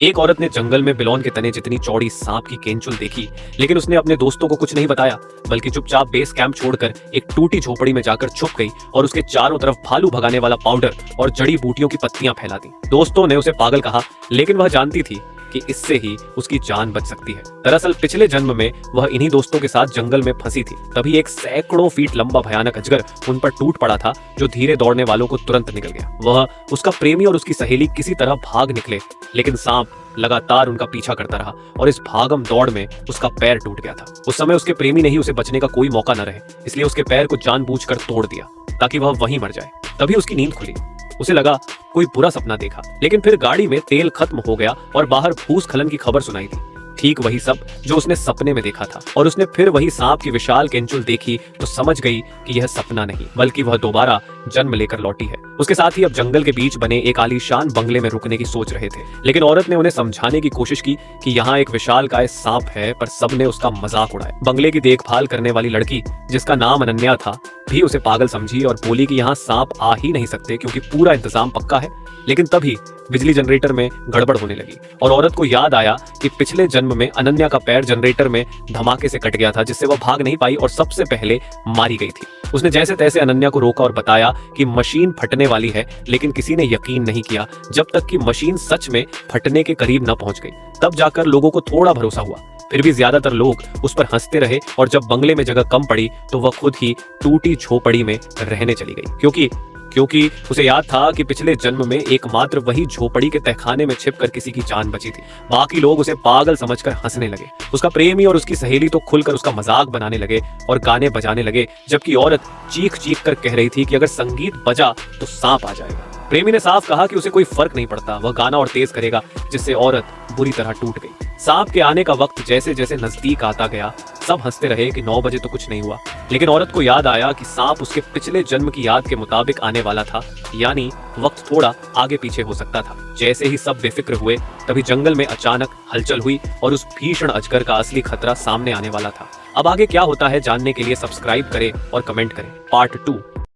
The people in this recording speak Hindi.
एक औरत ने जंगल में बिलौन के तने जितनी चौड़ी सांप की केंचुल देखी, लेकिन उसने अपने दोस्तों को कुछ नहीं बताया, बल्कि चुपचाप बेस कैंप छोड़कर एक टूटी झोपड़ी में जाकर छुप गई और उसके चारों तरफ भालू भगाने वाला पाउडर और जड़ी बूटियों की पत्तियां फैला दी। दोस्तों ने उसे पागल कहा, लेकिन वह जानती थी कि इससे ही उसकी जान बच सकती है। दरअसल पिछले जन्म में वह इन्हीं दोस्तों के साथ जंगल में फंसी थी। तभी एक सैकड़ों फीट लंबा भयानक अजगर उन पर टूट पड़ा था, जो धीरे दौड़ने वालों को तुरंत निकल गया। वह, उसका प्रेमी और उसकी सहेली किसी तरह भाग निकले, लेकिन सांप लगातार उनका पीछा करता रहा और इस भागम दौड़ में उसका पैर टूट गया था। उस समय उसके प्रेमी ने ही उसे बचने का कोई मौका न रहे, इसलिए उसके पैर को जानबूझकर तोड़ दिया ताकि वह वहीं मर जाए। तभी उसकी नींद खुली। उसे लगा कोई बुरा सपना देखा, लेकिन फिर गाड़ी में तेल खत्म हो गया और बाहर भूस्खलन की खबर सुनाई दी। ठीक वही सब जो उसने सपने में देखा था, और उसने फिर वही सांप की विशाल केंचुल देखी तो समझ गई कि यह सपना नहीं, बल्कि वह दोबारा जन्म लेकर लौटी है। उसके साथ ही अब जंगल के बीच बने एक आलीशान बंगले में रुकने की सोच रहे थे, लेकिन औरत ने उन्हें समझाने की कोशिश की कि यहाँ एक विशालकाय सांप है, पर सबने उसका मजाक उड़ाया। बंगले की देखभाल करने वाली लड़की, जिसका नाम अनन्या था, भी उसे पागल समझी और बोली कि यहाँ सांप आ ही नहीं सकते क्योंकि पूरा इंतजाम पक्का है। लेकिन तभी बिजली जनरेटर में गड़बड़ होने लगी और औरत को याद आया कि पिछले जन्म में अनन्या का पैर जनरेटर में धमाके से कट गया था, जिससे वह भाग नहीं पाई और सबसे पहले मारी गई थी। उसने जैसे तैसे अनन्या को रोका और बताया कि मशीन फटने वाली है, लेकिन किसी ने यकीन नहीं किया जब तक कि मशीन सच में फटने के करीब न पहुंच गई। तब जाकर लोगों को थोड़ा भरोसा हुआ। फिर भी ज्यादातर लोग उस पर हंसते रहे और जब बंगले में जगह कम पड़ी तो वह खुद ही टूटी झोपड़ी में रहने चली गई, क्योंकि उसे याद था कि पिछले जन्म में एकमात्र वही झोपड़ी के तहखाने में छिपकर किसी की जान बची थी। बाकी लोग उसे पागल समझकर हंसने लगे। उसका प्रेमी और उसकी सहेली तो खुलकर उसका मजाक बनाने लगे और गाने बजाने लगे, जबकि औरत चीख चीख कर कह रही थी कि अगर संगीत बजा तो सांप आ जाएगा। प्रेमी ने साफ कहा कि उसे कोई फर्क नहीं पड़ता, वह गाना और तेज करेगा, जिससे औरत बुरी तरह टूट गई। सांप के आने का वक्त जैसे जैसे नजदीक आता गया, सब हंसते रहे कि 9 बजे तो कुछ नहीं हुआ, लेकिन औरत को याद आया कि सांप उसके पिछले जन्म की याद के मुताबिक आने वाला था, यानी वक्त थोड़ा आगे पीछे हो सकता था। जैसे ही सब बेफिक्र हुए, तभी जंगल में अचानक हलचल हुई और उस भीषण अजगर का असली खतरा सामने आने वाला था। अब आगे क्या होता है जानने के लिए सब्सक्राइब करें और कमेंट करें। पार्ट 2